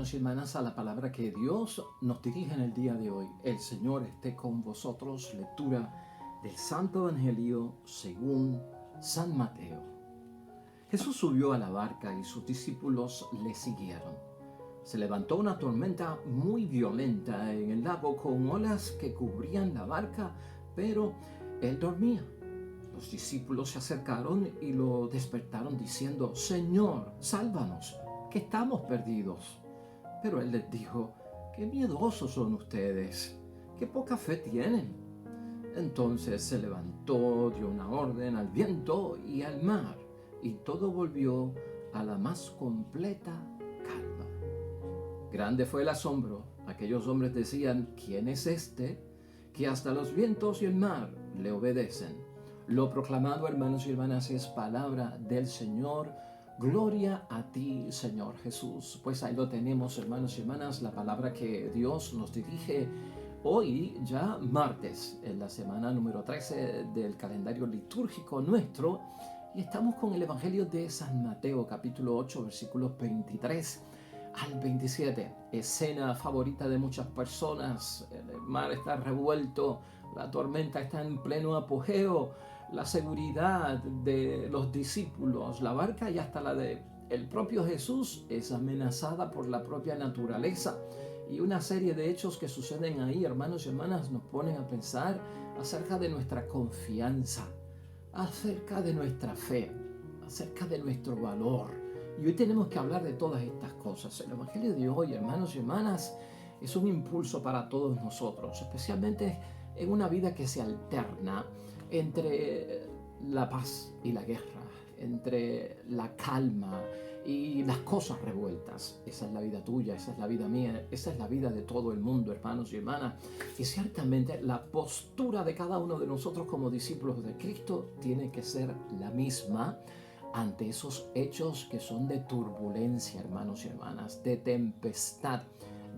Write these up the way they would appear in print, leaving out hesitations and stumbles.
hermanos y hermanas, a la palabra que Dios nos dirige en el día de hoy. El Señor esté con vosotros. Lectura del Santo Evangelio según San Mateo. Jesús subió a la barca y sus discípulos le siguieron. Se levantó una tormenta muy violenta en el lago con olas que cubrían la barca, pero él dormía. Los discípulos se acercaron y lo despertaron diciendo: Señor, sálvanos, que estamos perdidos. Pero él les dijo: qué miedosos son ustedes, qué poca fe tienen. Entonces se levantó, dio una orden al viento y al mar, y todo volvió a la más completa calma. Grande fue el asombro. Aquellos hombres decían: ¿quién es este que hasta los vientos y el mar le obedecen? Lo proclamado, hermanos y hermanas, es palabra del Señor. Gloria a ti, Señor Jesús. Pues ahí lo tenemos, hermanos y hermanas, la palabra que Dios nos dirige hoy, ya martes, en la semana número 13 del calendario litúrgico nuestro. Y estamos con el Evangelio de San Mateo, capítulo 8, versículos 23 al 27. Escena favorita de muchas personas. El mar está revuelto, la tormenta está en pleno apogeo. La seguridad de los discípulos, la barca y hasta la de el propio Jesús es amenazada por la propia naturaleza. Y una serie de hechos que suceden ahí, hermanos y hermanas, nos ponen a pensar acerca de nuestra confianza, acerca de nuestra fe, acerca de nuestro valor. Y hoy tenemos que hablar de todas estas cosas. El Evangelio de hoy, hermanos y hermanas, es un impulso para todos nosotros, especialmente en una vida que se alterna entre la paz y la guerra, entre la calma y las cosas revueltas. Esa es la vida tuya, esa es la vida mía, esa es la vida de todo el mundo, hermanos y hermanas. Y ciertamente la postura de cada uno de nosotros como discípulos de Cristo tiene que ser la misma ante esos hechos que son de turbulencia, hermanos y hermanas, de tempestad,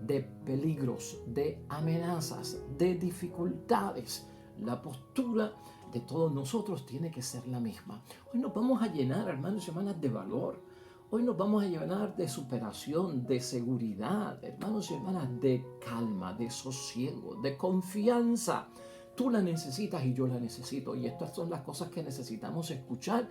de peligros, de amenazas, de dificultades. La postura de todos nosotros tiene que ser la misma. Hoy nos vamos a llenar, hermanos y hermanas, de valor. Hoy nos vamos a llenar de superación, de seguridad, hermanos y hermanas, de calma, de sosiego, de confianza. Tú la necesitas y yo la necesito. Y estas son las cosas que necesitamos escuchar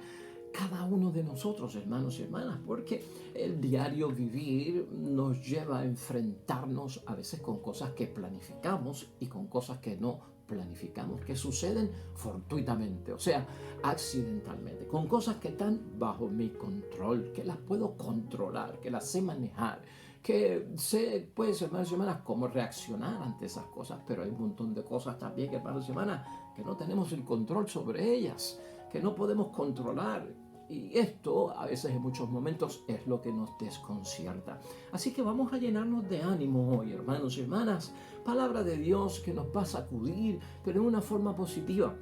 cada uno de nosotros, hermanos y hermanas, porque el diario vivir nos lleva a enfrentarnos a veces con cosas que planificamos y con cosas que no planificamos, que suceden fortuitamente, o sea, accidentalmente, con cosas que están bajo mi control, que las puedo controlar, que las sé manejar, que sé, pues, hermanos y hermanas, cómo reaccionar ante esas cosas, pero hay un montón de cosas también, hermanos y hermanas, que no tenemos el control sobre ellas, que no podemos controlar. Y esto a veces en muchos momentos es lo que nos desconcierta. Así que vamos a llenarnos de ánimo hoy, hermanos y hermanas. Palabra de Dios que nos va a sacudir, pero en una forma positiva,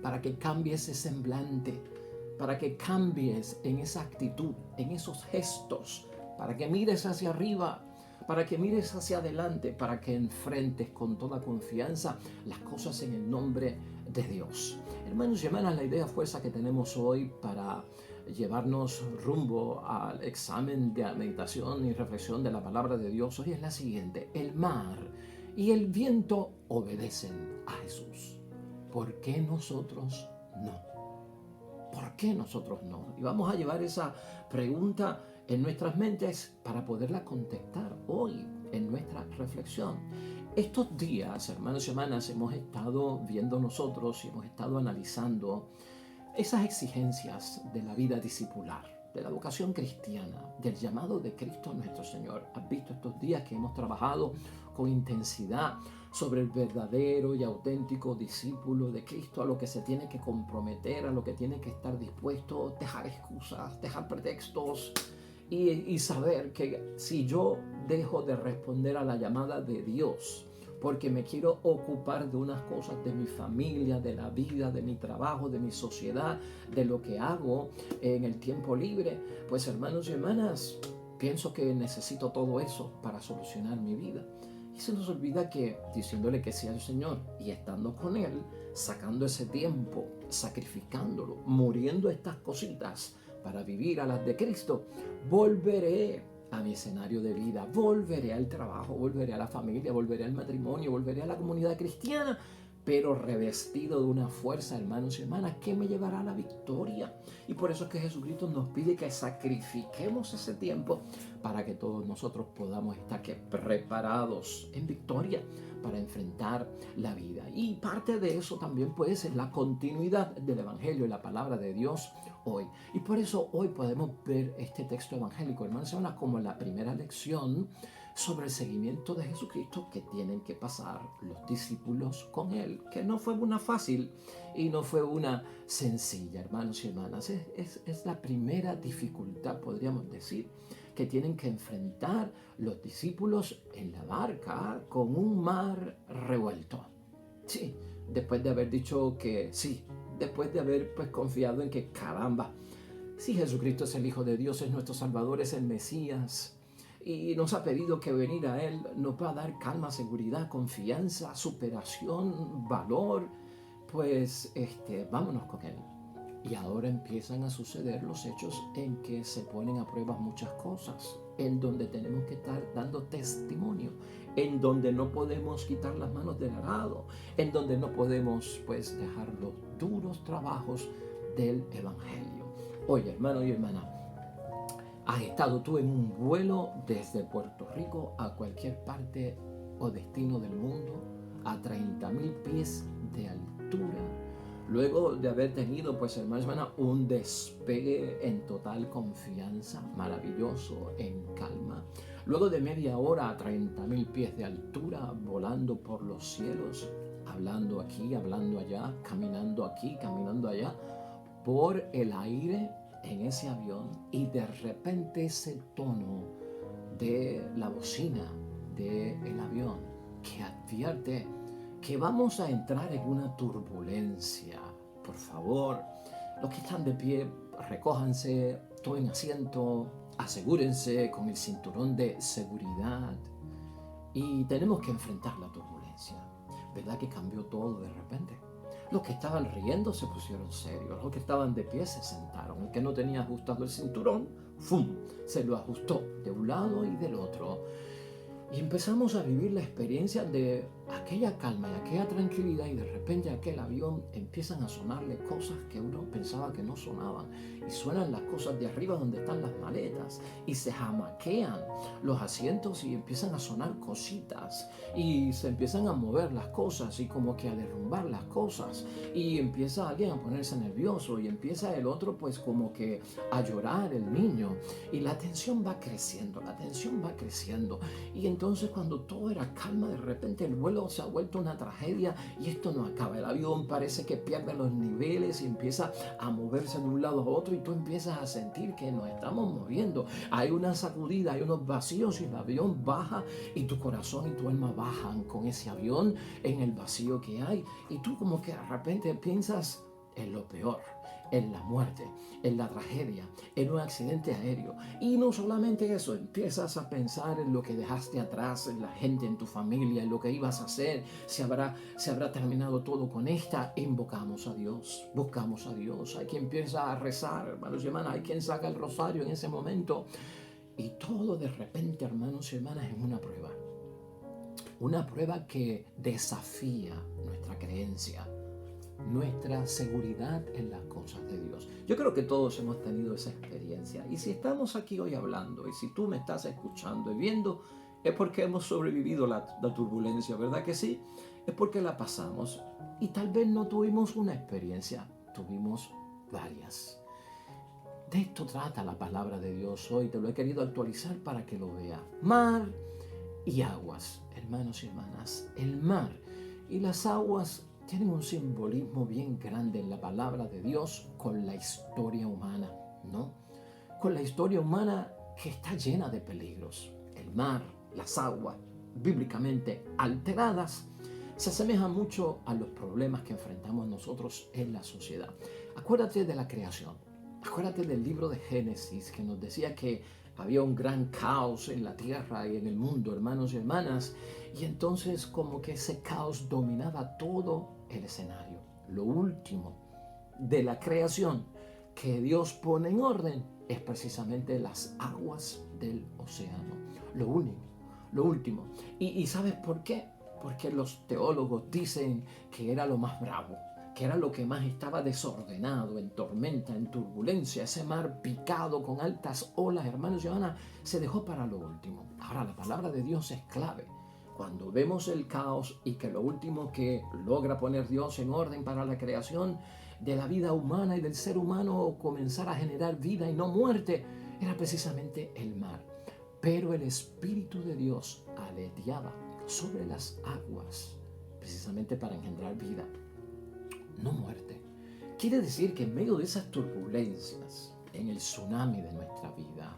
para que cambie ese semblante, para que cambies en esa actitud, en esos gestos, para que mires hacia arriba, para que mires hacia adelante, para que enfrentes con toda confianza las cosas en el nombre de Dios. Hermanos y hermanas, la idea fuerza que tenemos hoy para llevarnos rumbo al examen de meditación y reflexión de la palabra de Dios hoy es la siguiente: el mar y el viento obedecen a Jesús. ¿Por qué nosotros no? ¿Por qué nosotros no? Y vamos a llevar esa pregunta en nuestras mentes para poderla contestar hoy en nuestra reflexión. Estos días, hermanos y hermanas, hemos estado viendo nosotros y hemos estado analizando esas exigencias de la vida discipular, de la vocación cristiana, del llamado de Cristo nuestro Señor. Has visto estos días que hemos trabajado con intensidad sobre el verdadero y auténtico discípulo de Cristo, a lo que se tiene que comprometer, a lo que tiene que estar dispuesto, dejar excusas, dejar pretextos y saber que si yo dejo de responder a la llamada de Dios porque me quiero ocupar de unas cosas de mi familia, de la vida, de mi trabajo, de mi sociedad, de lo que hago en el tiempo libre, pues hermanos y hermanas, pienso que necesito todo eso para solucionar mi vida. Y se nos olvida que diciéndole que sí al Señor y estando con Él, sacando ese tiempo, sacrificándolo, muriendo estas cositas para vivir a las de Cristo, volveré a mi escenario de vida, volveré al trabajo, volveré a la familia, volveré al matrimonio, volveré a la comunidad cristiana, pero revestido de una fuerza, hermanos y hermanas, que me llevará a la victoria. Y por eso es que Jesucristo nos pide que sacrifiquemos ese tiempo para que todos nosotros podamos estar preparados en victoria para enfrentar la vida. Y parte de eso también puede ser la continuidad del Evangelio y la palabra de Dios hoy. Y por eso hoy podemos ver este texto evangélico, hermanos y hermanas, como la primera lección sobre el seguimiento de Jesucristo que tienen que pasar los discípulos con Él, que no fue una fácil y no fue una sencilla, hermanos y hermanas. Es la primera dificultad, podríamos decir, que tienen que enfrentar los discípulos en la barca con un mar revuelto. Sí, después de haber dicho que sí, después de haber confiado en que caramba, si Jesucristo es el Hijo de Dios, es nuestro Salvador, es el Mesías, y nos ha pedido que venir a Él nos va a dar calma, seguridad, confianza, superación, valor, pues vámonos con Él. Y ahora empiezan a suceder los hechos en que se ponen a prueba muchas cosas, en donde tenemos que estar dando testimonio, en donde no podemos quitar las manos del arado, en donde no podemos dejar los duros trabajos del Evangelio. Oye, hermano y hermana, ¿has estado tú en un vuelo desde Puerto Rico a cualquier parte o destino del mundo a 30,000 pies de altura? Luego de haber tenido, hermanos y hermanas, un despegue en total confianza, maravilloso, en calma. Luego de media hora a 30,000 pies de altura, volando por los cielos, hablando aquí, hablando allá, caminando aquí, caminando allá, por el aire en ese avión, y de repente ese tono de la bocina del avión que advierte que vamos a entrar en una turbulencia. Por favor, los que están de pie, recójanse, tomen asiento, asegúrense con el cinturón de seguridad. Y tenemos que enfrentar la turbulencia. ¿Verdad que cambió todo de repente? Los que estaban riendo se pusieron serios, los que estaban de pie se sentaron. El que no tenía ajustado el cinturón, ¡fum!, se lo ajustó de un lado y del otro. Y empezamos a vivir la experiencia de aquella calma y aquella tranquilidad, y de repente aquel avión empiezan a sonarle cosas que uno pensaba que no sonaban, y suenan las cosas de arriba donde están las maletas, y se jamaquean los asientos y empiezan a sonar cositas, y se empiezan a mover las cosas y como que a derrumbar las cosas, y empieza alguien a ponerse nervioso, y empieza el otro como que a llorar, el niño, y la tensión va creciendo, y entonces cuando todo era calma, de repente el vuelo se ha vuelto una tragedia y esto no acaba. El avión parece que pierde los niveles y empieza a moverse de un lado a otro, y tú empiezas a sentir que nos estamos moviendo. Hay una sacudida, hay unos vacíos, y el avión baja, y tu corazón y tu alma bajan con ese avión en el vacío que hay, y tú como que de repente piensas en lo peor, en la muerte, en la tragedia, en un accidente aéreo. Y no solamente eso, empiezas a pensar en lo que dejaste atrás, en la gente, en tu familia, en lo que ibas a hacer, se habrá terminado todo con esta. Invocamos a Dios, buscamos a Dios. Hay quien empieza a rezar, hermanos y hermanas, hay quien saca el rosario en ese momento. Y todo de repente, hermanos y hermanas, es una prueba que desafía nuestra creencia, nuestra seguridad en las cosas de Dios. Yo creo que todos hemos tenido esa experiencia, y si estamos aquí hoy hablando, y si tú me estás escuchando y viendo, es porque hemos sobrevivido la turbulencia, ¿verdad que sí? Es porque la pasamos, y tal vez no tuvimos una experiencia, tuvimos varias. De esto trata la palabra de Dios hoy. Te lo he querido actualizar para que lo veas. Mar y aguas, hermanos y hermanas. El mar y las aguas tienen un simbolismo bien grande en la palabra de Dios con la historia humana, ¿no? Con la historia humana que está llena de peligros. El mar, las aguas, bíblicamente alteradas, se asemejan mucho a los problemas que enfrentamos nosotros en la sociedad. Acuérdate de la creación. Acuérdate del libro de Génesis, que nos decía que había un gran caos en la tierra y en el mundo, hermanos y hermanas, y entonces como que ese caos dominaba todo el escenario. Lo último de la creación que Dios pone en orden es precisamente las aguas del océano. Lo único, lo último. ¿Y sabes por qué? Porque los teólogos dicen que era lo más bravo, que era lo que más estaba desordenado, en tormenta, en turbulencia. Ese mar picado con altas olas, hermanos y hermanas, se dejó para lo último. Ahora, la palabra de Dios es clave. Cuando vemos el caos y que lo último que logra poner Dios en orden para la creación de la vida humana y del ser humano, comenzar a generar vida y no muerte, era precisamente el mar. Pero el Espíritu de Dios aleteaba sobre las aguas, precisamente para engendrar vida, no muerte. Quiere decir que en medio de esas turbulencias, en el tsunami de nuestra vida,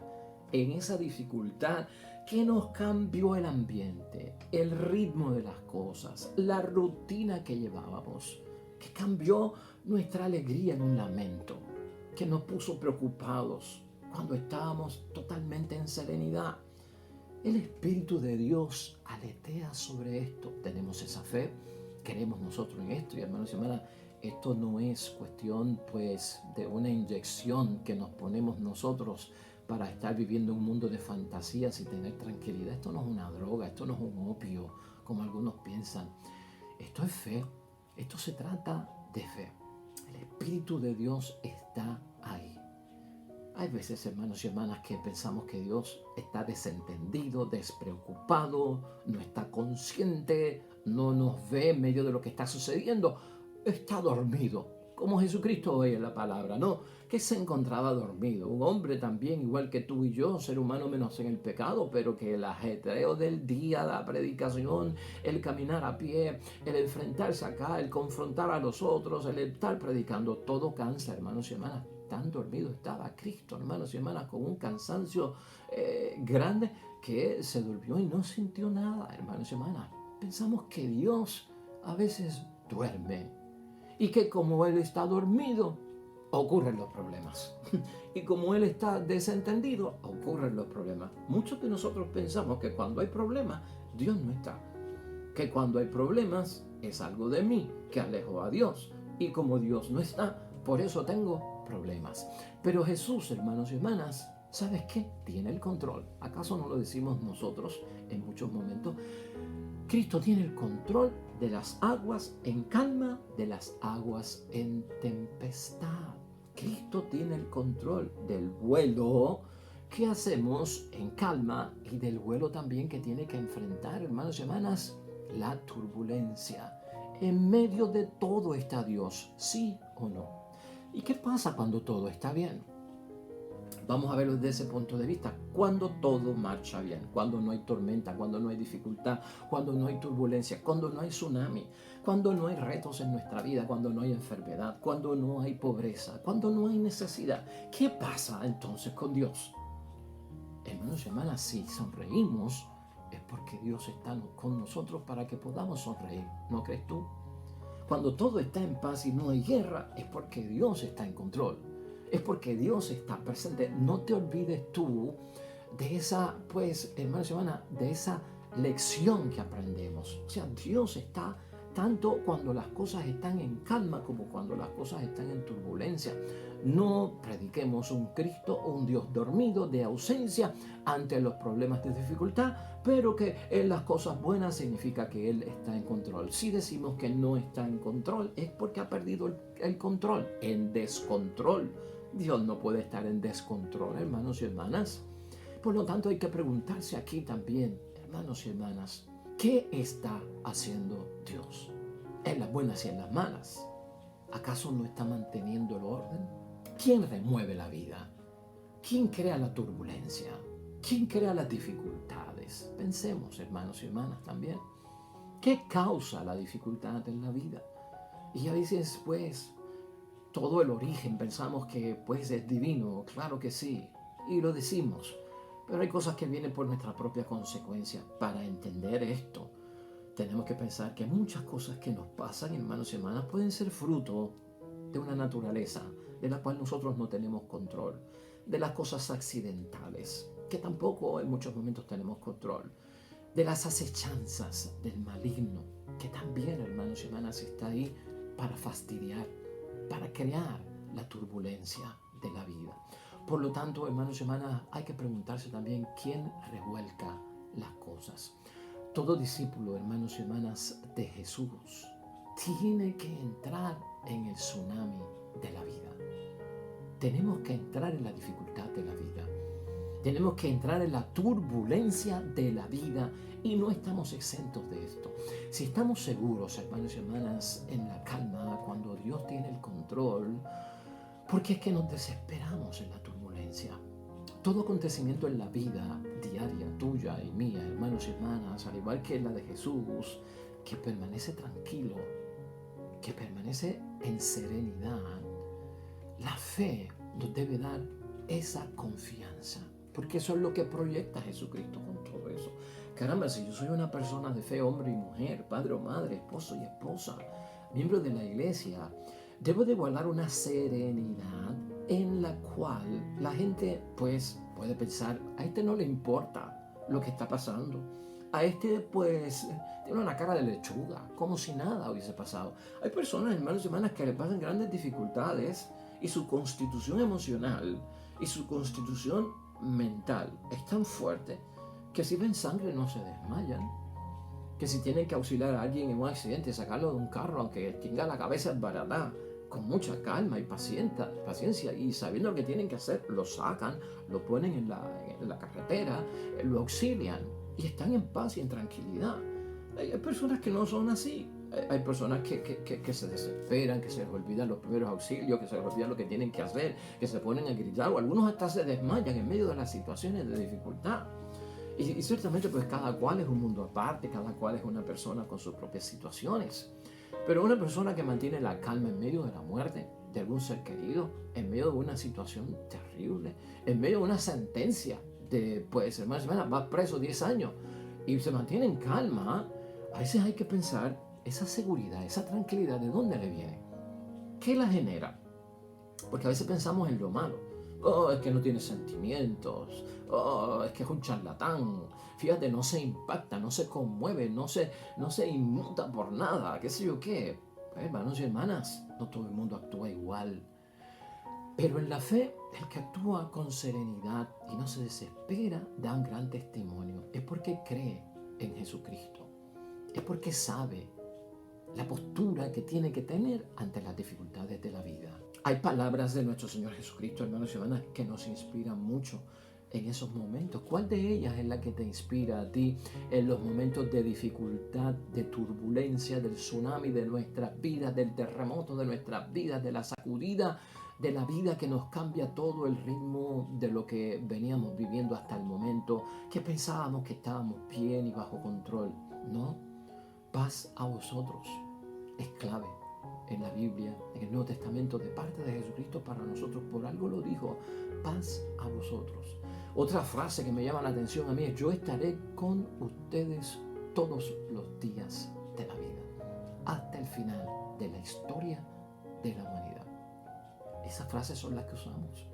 en esa dificultad que nos cambió el ambiente, el ritmo de las cosas, la rutina que llevábamos, que cambió nuestra alegría en un lamento, que nos puso preocupados cuando estábamos totalmente en serenidad. El Espíritu de Dios aletea sobre esto. Tenemos esa fe, creemos nosotros en esto. Y hermanos y hermanas, esto no es cuestión pues de una inyección que nos ponemos nosotros para estar viviendo un mundo de fantasías y tener tranquilidad. Esto no es una droga, esto no es un opio, como algunos piensan. Esto es fe, esto se trata de fe. El Espíritu de Dios está ahí. Hay veces, hermanos y hermanas, que pensamos que Dios está desentendido, despreocupado, no está consciente, no nos ve en medio de lo que está sucediendo. Está dormido, como Jesucristo hoy en la palabra, ¿no? Que se encontraba dormido. Un hombre también, igual que tú y yo, ser humano menos en el pecado, pero que el ajetreo del día, la predicación, el caminar a pie, el enfrentarse acá, el confrontar a los otros, el estar predicando, todo cansa, hermanos y hermanas. Tan dormido estaba Cristo, hermanos y hermanas, con un cansancio grande que se durmió y no sintió nada, hermanos y hermanas. Pensamos que Dios a veces duerme y que como Él está dormido, ocurren los problemas. Y como Él está desentendido, ocurren los problemas. Muchos de nosotros pensamos que cuando hay problemas, Dios no está. Que cuando hay problemas, es algo de mí que alejo a Dios. Y como Dios no está, por eso tengo problemas. Pero Jesús, hermanos y hermanas, ¿sabes qué? Tiene el control. ¿Acaso no lo decimos nosotros en muchos momentos? Cristo tiene el control de las aguas en calma, de las aguas en tempestad. Cristo tiene el control del vuelo que hacemos en calma y del vuelo también que tiene que enfrentar, hermanos y hermanas, la turbulencia. En medio de todo está Dios, ¿sí o no? ¿Y qué pasa cuando todo está bien? Vamos a verlo desde ese punto de vista. Cuando todo marcha bien, cuando no hay tormenta, cuando no hay dificultad, cuando no hay turbulencia, cuando no hay tsunami, cuando no hay retos en nuestra vida, cuando no hay enfermedad, cuando no hay pobreza, cuando no hay necesidad. ¿Qué pasa entonces con Dios? Hermanos y hermanas, si sonreímos, es porque Dios está con nosotros para que podamos sonreír. ¿No crees tú? Cuando todo está en paz y no hay guerra, es porque Dios está en control. Es porque Dios está presente. No te olvides tú de esa, pues, hermanos y hermanas, de esa lección que aprendemos. O sea, Dios está tanto cuando las cosas están en calma como cuando las cosas están en turbulencia. No prediquemos un Cristo o un Dios dormido de ausencia ante los problemas de dificultad, pero que en las cosas buenas significa que Él está en control. Si decimos que no está en control, es porque ha perdido el control, en descontrol. Dios no puede estar en descontrol, hermanos y hermanas. Por lo tanto, hay que preguntarse aquí también, hermanos y hermanas, ¿qué está haciendo Dios en las buenas y en las malas? ¿Acaso no está manteniendo el orden? ¿Quién remueve la vida? ¿Quién crea la turbulencia? ¿Quién crea las dificultades? Pensemos, hermanos y hermanas, también. ¿Qué causa la dificultad en la vida? Y a veces, pues, todo el origen pensamos que, pues, es divino. Claro que sí, y lo decimos. Pero hay cosas que vienen por nuestra propia consecuencia. Para entender esto, tenemos que pensar que muchas cosas que nos pasan, hermanos y hermanas, pueden ser fruto de una naturaleza de la cual nosotros no tenemos control, de las cosas accidentales, que tampoco en muchos momentos tenemos control, de las acechanzas del maligno, que también, hermanos y hermanas, está ahí para fastidiar, para crear la turbulencia. Por lo tanto, hermanos y hermanas, hay que preguntarse también quién revuelca las cosas. Todo discípulo, hermanos y hermanas, de Jesús tiene que entrar en el tsunami de la vida. Tenemos que entrar en la dificultad de la vida. Tenemos que entrar en la turbulencia de la vida y no estamos exentos de esto. Si estamos seguros, hermanos y hermanas, en la calma, cuando Dios tiene el control, ¿por qué es que nos desesperamos en la turbulencia? Todo acontecimiento en la vida diaria tuya y mía, hermanos y hermanas, al igual que en la de Jesús, que permanece tranquilo, que permanece en serenidad, la fe nos debe dar esa confianza, porque eso es lo que proyecta Jesucristo con todo eso. Caramba, si yo soy una persona de fe, hombre y mujer, padre o madre, esposo y esposa, miembro de la iglesia, debo de guardar una serenidad en la cual la gente pues puede pensar, a este no le importa lo que está pasando. A este pues tiene una cara de lechuga, como si nada hubiese pasado. Hay personas, hermanos y hermanas, que le pasan grandes dificultades y su constitución emocional y su constitución mental es tan fuerte que si ven sangre no se desmayan. Que si tienen que auxiliar a alguien en un accidente, sacarlo de un carro, aunque tenga la cabeza esbaratada, con mucha calma y paciencia y sabiendo lo que tienen que hacer, lo sacan, lo ponen en la carretera, lo auxilian y están en paz y en tranquilidad. Hay personas que no son así. Hay personas que se desesperan, que se les olvidan los primeros auxilios, que se les olvida lo que tienen que hacer, que se ponen a gritar, o algunos hasta se desmayan en medio de las situaciones de dificultad. Y ciertamente pues cada cual es un mundo aparte, cada cual es una persona con sus propias situaciones. Pero una persona que mantiene la calma en medio de la muerte de algún ser querido, en medio de una situación terrible, en medio de una sentencia de, pues, hermanos, va preso 10 años y se mantiene en calma, a veces hay que pensar esa seguridad, esa tranquilidad, ¿de dónde le viene? ¿Qué la genera? Porque a veces pensamos en lo malo. Oh, es que no tiene sentimientos. Oh, es que es un charlatán. Fíjate, no se impacta, no se conmueve, no se inmuta por nada, qué sé yo qué. Hermanos y hermanas, no todo el mundo actúa igual. Pero en la fe, el que actúa con serenidad y no se desespera da un gran testimonio. Es porque cree en Jesucristo. Es porque sabe la postura que tiene que tener ante las dificultades de la vida. Hay palabras de nuestro Señor Jesucristo, hermanos y hermanas, que nos inspiran mucho en esos momentos. ¿Cuál de ellas es la que te inspira a ti en los momentos de dificultad, de turbulencia, del tsunami de nuestras vidas, del terremoto de nuestras vidas, de la sacudida de la vida que nos cambia todo el ritmo de lo que veníamos viviendo hasta el momento, que pensábamos que estábamos bien y bajo control? No, paz a vosotros es clave en la Biblia, en el Nuevo Testamento, de parte de Jesucristo para nosotros. Por algo lo dijo, paz a vosotros. Otra frase que me llama la atención a mí es: yo estaré con ustedes todos los días de la vida, hasta el final de la historia de la humanidad. Esas frases son las que usamos.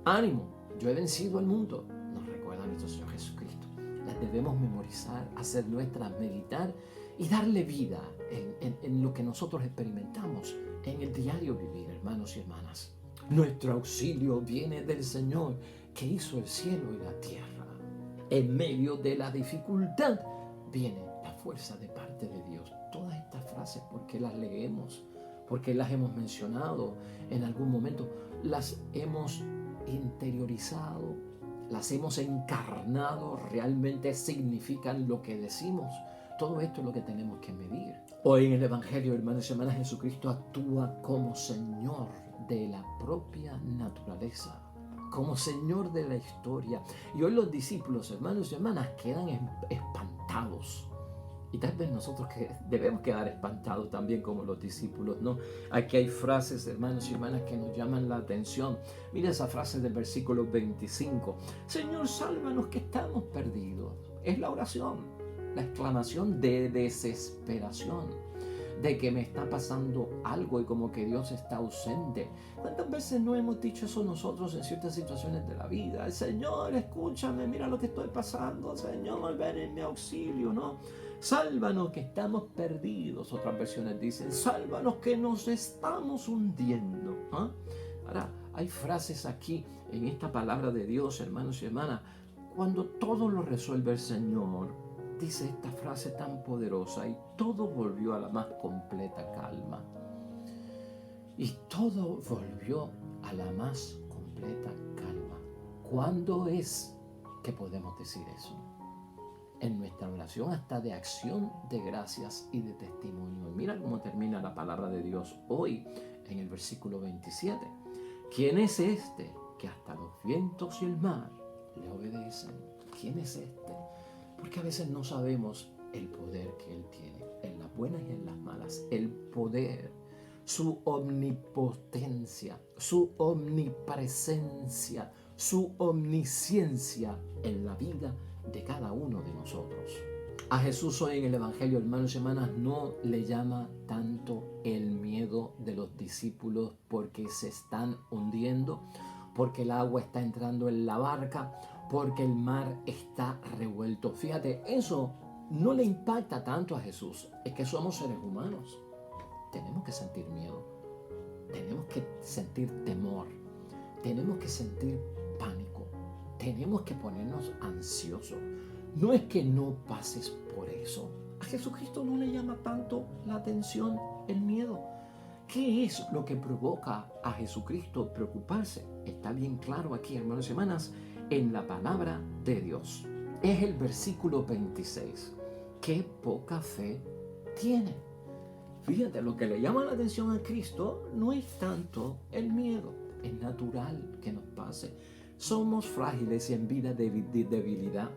Ánimo, yo he vencido al mundo, nos recuerda nuestro Señor Jesucristo. Las debemos memorizar, hacer nuestras, meditar y darle vida en lo que nosotros experimentamos en el diario vivir, hermanos y hermanas. Nuestro auxilio viene del Señor, que hizo el cielo y la tierra. En medio de la dificultad viene la fuerza de parte de Dios. Todas estas frases, ¿por qué las leemos? ¿Por qué las hemos mencionado en algún momento? Las hemos interiorizado, las hemos encarnado, realmente significan lo que decimos. Todo esto es lo que tenemos que medir. Hoy en el Evangelio, hermanos y hermanas, Jesucristo actúa como Señor de la propia naturaleza, como Señor de la historia. Y hoy los discípulos, hermanos y hermanas, quedan espantados. Y tal vez nosotros que debemos quedar espantados también como los discípulos, ¿no? Aquí hay frases, hermanos y hermanas, que nos llaman la atención. Mira esa frase del versículo 25. Señor, sálvanos que estamos perdidos. Es la oración, la exclamación de desesperación, de que me está pasando algo y como que Dios está ausente. ¿Cuántas veces no hemos dicho eso nosotros en ciertas situaciones de la vida? Señor, escúchame, mira lo que estoy pasando. Señor, ven en mi auxilio, ¿no? Sálvanos que estamos perdidos. Otras versiones dicen, sálvanos que nos estamos hundiendo. ¿Ah? Ahora, Hay frases aquí en esta palabra de Dios, hermanos y hermanas, cuando todo lo resuelve el Señor, dice esta frase tan poderosa: y todo volvió a la más completa calma. Y todo volvió a la más completa calma. ¿Cuándo es que podemos decir eso? En nuestra oración hasta de acción de gracias y de testimonio. Y mira cómo termina la palabra de Dios hoy en el versículo 27. ¿Quién es este que hasta los vientos y el mar le obedecen? ¿Quién es este? Porque a veces no sabemos el poder que Él tiene, en las buenas y en las malas. El poder, su omnipotencia, su omnipresencia, su omnisciencia en la vida de cada uno de nosotros. A Jesús hoy en el Evangelio, hermanos y hermanas, no le llama tanto el miedo de los discípulos porque se están hundiendo, porque el agua está entrando en la barca, porque el mar está revuelto. Fíjate, eso no le impacta tanto a Jesús. Es que somos seres humanos. Tenemos que sentir miedo, tenemos que sentir temor, tenemos que sentir pánico, tenemos que ponernos ansiosos. No es que no pases por eso. A Jesucristo no le llama tanto la atención el miedo. ¿Qué es lo que provoca a Jesucristo preocuparse? Está bien claro aquí, hermanos y hermanas, en la palabra de Dios. Es el versículo 26. ¡Qué poca fe tiene! Fíjate, lo que le llama la atención a Cristo no es tanto el miedo. Es natural que nos pase. Somos frágiles y en vida de debilidad.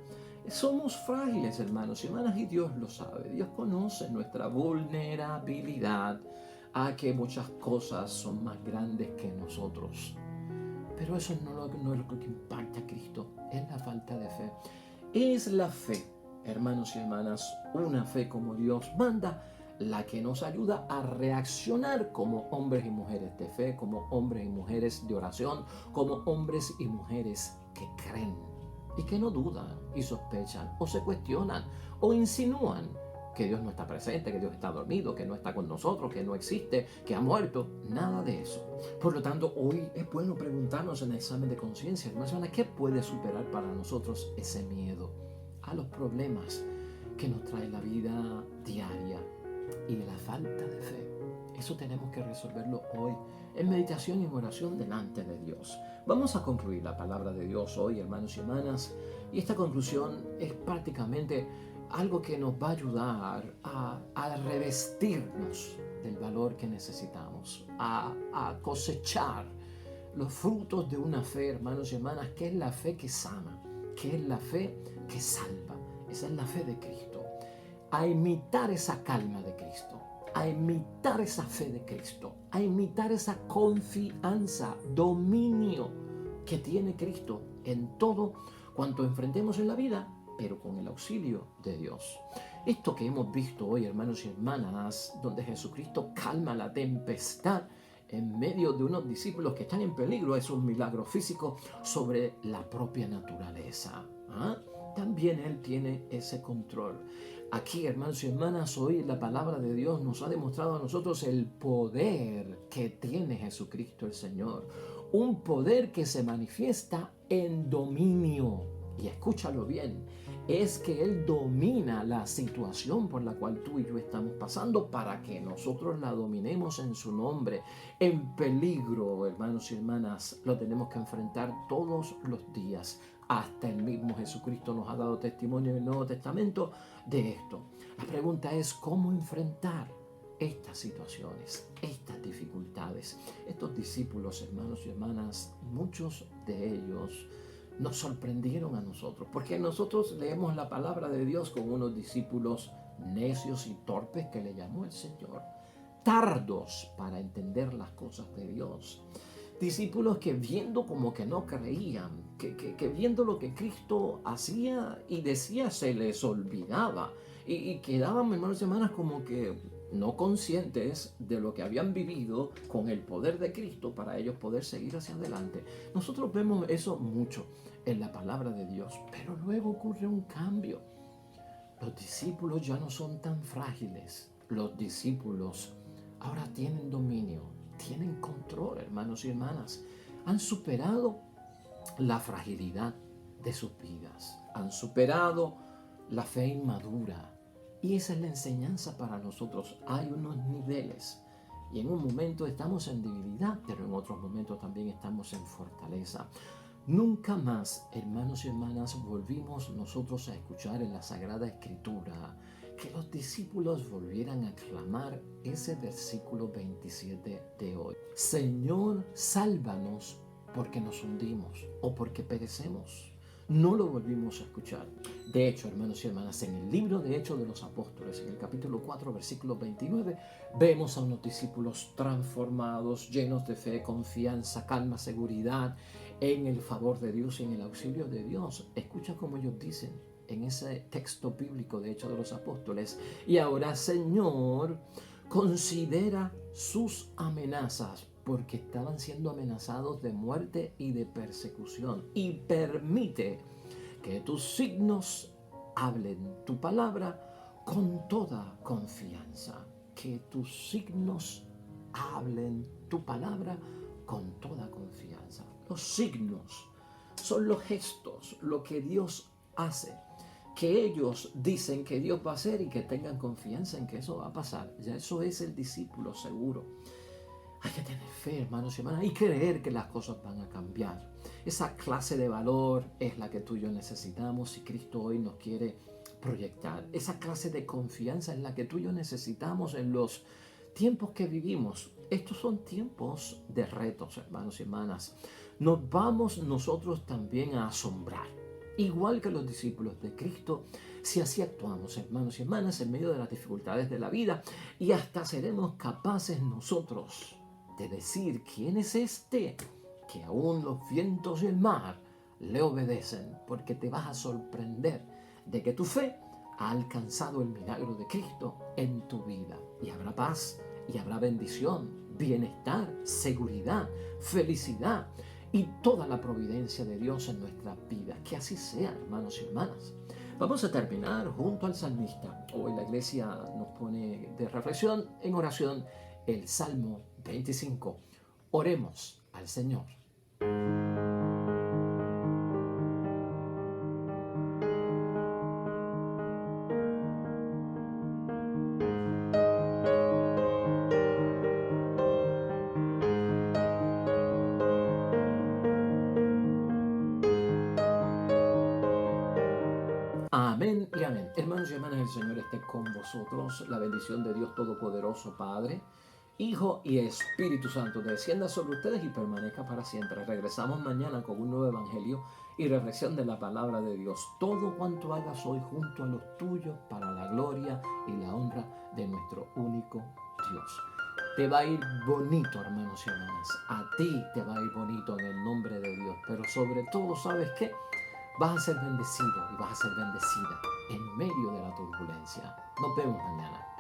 Somos frágiles, hermanos y hermanas, y Dios lo sabe. Dios conoce nuestra vulnerabilidad a que muchas cosas son más grandes que nosotros. Pero eso no es lo que impacta a Cristo, es la falta de fe. Es la fe, hermanos y hermanas, una fe como Dios manda, la que nos ayuda a reaccionar como hombres y mujeres de fe, como hombres y mujeres de oración, como hombres y mujeres que creen y que no dudan y sospechan o se cuestionan o insinúan que Dios no está presente, que Dios está dormido, que no está con nosotros, que no existe, que ha muerto. Nada de eso. Por lo tanto, hoy es bueno preguntarnos en el examen de conciencia, hermanos, ¿qué puede superar para nosotros ese miedo a los problemas que nos trae la vida diaria y la falta de fe? Eso tenemos que resolverlo hoy en meditación y en oración delante de Dios. Vamos a concluir la palabra de Dios hoy, hermanos y hermanas, y esta conclusión es prácticamente algo que nos va a ayudar a revestirnos del valor que necesitamos, a cosechar los frutos de una fe, hermanos y hermanas, que es la fe que sana, que es la fe que salva. Esa es la fe de Cristo. A imitar esa calma de Cristo, a imitar esa fe de Cristo, a imitar esa confianza, dominio que tiene Cristo en todo cuanto enfrentemos en la vida, pero con el auxilio de Dios. Esto que hemos visto hoy, hermanos y hermanas, donde Jesucristo calma la tempestad en medio de unos discípulos que están en peligro, es un milagro físico sobre la propia naturaleza. También Él tiene ese control. Aquí, hermanos y hermanas, hoy la palabra de Dios nos ha demostrado a nosotros el poder que tiene Jesucristo el Señor. Un poder que se manifiesta en dominio. Y escúchalo bien, es que Él domina la situación por la cual tú y yo estamos pasando para que nosotros la dominemos en su nombre. En peligro, hermanos y hermanas, lo tenemos que enfrentar todos los días. Hasta el mismo Jesucristo nos ha dado testimonio en el Nuevo Testamento de esto. La pregunta es cómo enfrentar estas situaciones, estas dificultades. Estos discípulos, hermanos y hermanas, muchos de ellos nos sorprendieron a nosotros, porque nosotros leemos la palabra de Dios con unos discípulos necios y torpes que le llamó el Señor, tardos para entender las cosas de Dios. Discípulos que viendo como que no creían, que viendo lo que Cristo hacía y decía se les olvidaba y quedaban, hermanos y hermanas, como que no conscientes de lo que habían vivido con el poder de Cristo para ellos poder seguir hacia adelante. Nosotros vemos eso mucho en la palabra de Dios, pero luego ocurre un cambio. Los discípulos ya no son tan frágiles. Los discípulos ahora tienen dominio, tienen control, hermanos y hermanas. han superado la fragilidad de sus vidas, han superado la fe inmadura. Y esa es la enseñanza para nosotros. Hay unos niveles. Y en un momento estamos en debilidad, pero en otros momentos también estamos en fortaleza. Nunca más, hermanos y hermanas, volvimos nosotros a escuchar en la Sagrada Escritura que los discípulos volvieran a clamar ese versículo 27 de hoy. Señor, sálvanos porque nos hundimos o porque perecemos. No lo volvimos a escuchar. De hecho, hermanos y hermanas, en el libro de Hechos de los Apóstoles, en el capítulo 4, versículo 29, vemos a unos discípulos transformados, llenos de fe, confianza, calma, seguridad en el favor de Dios y en el auxilio de Dios. Escucha cómo ellos dicen en ese texto bíblico de Hechos de los Apóstoles: y ahora, Señor, considera sus amenazas, porque estaban siendo amenazados de muerte y de persecución, y permite que tus signos hablen tu palabra con toda confianza. Que tus signos hablen tu palabra con toda confianza. Los signos son los gestos, lo que Dios hace, que ellos dicen que Dios va a hacer y que tengan confianza en que eso va a pasar. Ya eso es el discípulo seguro. Hay que tener fe, hermanos y hermanas, y creer que las cosas van a cambiar. Esa clase de valor es la que tú y yo necesitamos y Cristo hoy nos quiere proyectar. Esa clase de confianza es la que tú y yo necesitamos en los tiempos que vivimos. Estos son tiempos de retos, hermanos y hermanas. Nos vamos nosotros también a asombrar, igual que los discípulos de Cristo, si así actuamos, hermanos y hermanas, en medio de las dificultades de la vida, y hasta seremos capaces nosotros de decir: ¿quién es este que aún los vientos y el mar le obedecen? Porque te vas a sorprender de que tu fe ha alcanzado el milagro de Cristo en tu vida. Y habrá paz, y habrá bendición, bienestar, seguridad, felicidad y toda la providencia de Dios en nuestras vidas. Que así sea, hermanos y hermanas. Vamos a terminar junto al salmista. Hoy la iglesia nos pone de reflexión en oración el Salmo 25. Oremos al Señor. Amén y amén. Hermanos y hermanas, el Señor esté con vosotros. La bendición de Dios Todopoderoso, Padre, Hijo y Espíritu Santo descienda sobre ustedes y permanezca para siempre. Regresamos mañana con un nuevo evangelio y reflexión de la palabra de Dios. Todo cuanto hagas hoy junto a los tuyos, para la gloria y la honra de nuestro único Dios. Te va a ir bonito, hermanos y hermanas. A ti te va a ir bonito en el nombre de Dios. Pero sobre todo, ¿sabes qué? Vas a ser bendecido y vas a ser bendecida en medio de la turbulencia. Nos vemos mañana.